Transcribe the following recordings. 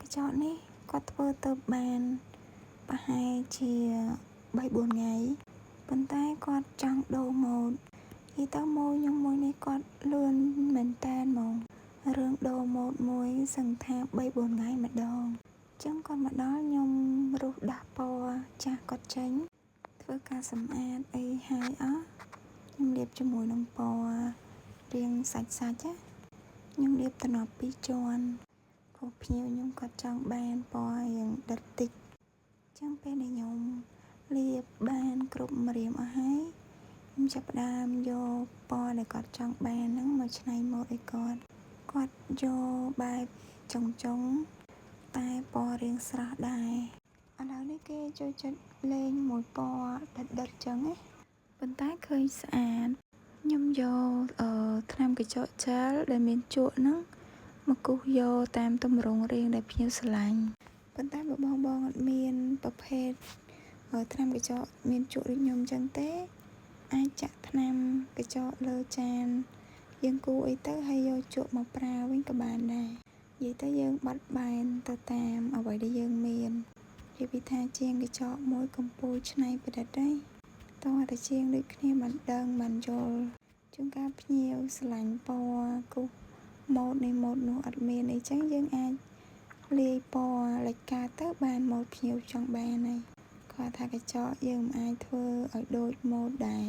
cái chọnនេះគាត់ធ្វើទៅបានប្រហែលជា3-4ថ្ងៃប៉ុន្តែគាត់ចង់ដូរម៉ូដនិយាយទៅម៉ូដខ្ញុំមួយនេះគាត់លឿនមែនតើហ្មងរឿងដូរម៉ូដមួយសឹងថា3-4ថ្ងៃម្ដងចឹងគាត់មកដល់ខ្ញុំរុះដាស់ពណ៌ចាស់គាត់ចេញធ្វើការសម្អាតអីហើយខ្ញុំលាបជាមួយនឹងពណ៌រាងសាច់ណាខ្ញុំលាបតំណ2ជាន់ព្រោះភ្ញៀវខ្ញុំគាត់ចង់បានពណ៌រាងដិតតិចចឹងពេលដែលខ្ញុំលាបបានគ្រប់ម្រាមអស់ហើយខ្ញុំចាប់ផ្ដើមយកពណ៌ដែលគាត់ចង់បានហ្នឹងមកច្នៃម៉ូដឲ្យគាត់យកបែបចុងតែពណ៌រាងស្រស់ដែរឥឡូវនេះគេចូលចិត្តលេងមួយពណ៌ដិតចឹងណាប៉ុន្តែឃើញស្អាតខ្ញុំយកថ្នាំកញ្ចក់ជែលដែលមានជក់ហ្នឹងមកគូសយកតាមទម្រង់រាងដែលភ្ញៀវស្រឡាញ់ប៉ុន្តែបើបងអត់មានប្រភេទថ្នាំកញ្ចក់មានជក់ដូចខ្ញុំចឹងទេអាចចាក់ថ្នាំកញ្ចក់លើចានយើងគូអីទៅហើយយកជក់មកប្រើវិញក៏បានដែរនិយាយទៅយើងបត់បែនទៅតាមអ្វីដែលយើងមាននិយាយពីថាជាងកញ្ចក់មួយកំពូលច្នៃប្រឌិតដែរតោះតែជាងដូចគ្នាមិនដឹងមិនយល់ជួនកាលភ្ញៀវស្រឡាញ់ពណ៌គូសម៉ូដនេះម៉ូដនោះអត់មានអីចឹងយើងអាចលាយពណ៌លិចកាទៅបានម៉ូដភ្ញៀវចង់បានហើយគាត់ថាកញ្ចក់យើងមិនអាចធ្វើឲ្យដូចម៉ូដដែរ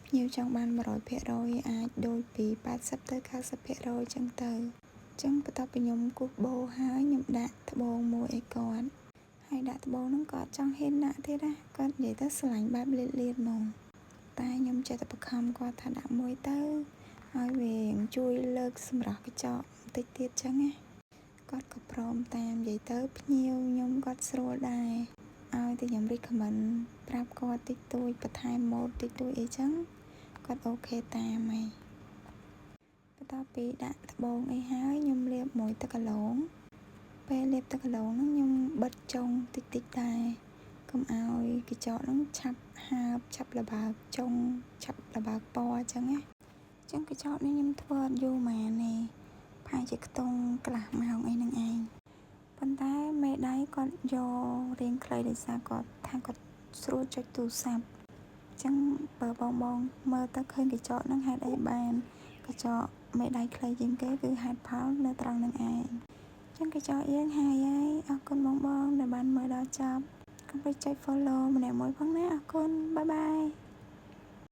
ភ្ញៀវចង់បាន 100% អាចដូចពី80ទៅ90% ចឹងទៅចឹងបន្ទាប់ពីខ្ញុំគូសបូហើយខ្ញុំដាក់ត្បូងមួយឲ្យគាត់ហើយដាក់ត្បូងហ្នឹងគាត់ចង់ហ៊ានដាក់ទៀតណាគាត់និយាយទៅស្រឡាញ់បែបលាតហ្មងតែខ្ញុំចេះតែបង្ខំគាត់ថាដាក់មួយទៅហើយវាជួយលើកសម្រស់កញ្ចក់បន្តិចទៀតចឹងណាគាត់ក៏ព្រមតាមនិយាយទៅភ្ញៀវខ្ញុំគាត់ស្រួលដែរឲ្យតែខ្ញុំ recommend ប្រាប់គាត់តិចតួចបន្ថែមម៉ូដតិចតួចអីចឹងគាត់អូខេតាមហើយបន្ទាប់ពីដាក់ត្បូងអីហើយខ្ញុំលាបមួយទឹកកន្លងពេលលាបទឹកកន្លងហ្នឹងខ្ញុំបិទចុងតិចដែរកុំឲ្យកញ្ចក់ហ្នឹងឆាប់ហើបឆាប់លបើកចុងឆាប់លបើកពណ៌អញ្ចឹងណាចឹងកញ្ចក់នេះខ្ញុំធ្វើអត់យូរម៉ានទេប្រហែលជាខ្ទង់កន្លះម៉ោងអីហ្នឹងឯងប៉ុន្តែមេដៃគាត់យករៀងខ្លីដោយសារគាត់ថាគាត់ស្រួលចុចទូរស័ព្ទចឹងបើបងមើលទៅឃើញកញ្ចក់ហ្នឹងហេតុអីបានកញ្ចក់មេដៃខ្លីជាងគេគឺហេតុផលនៅត្រង់ហ្នឹងឯងចឹងកញ្ចក់យើងហើយអរគុណបងដែលបានមើលដល់ចប់កុំភ្លេចចុច follow ម្នាក់មួយផងណាអរគុណបាយបាយ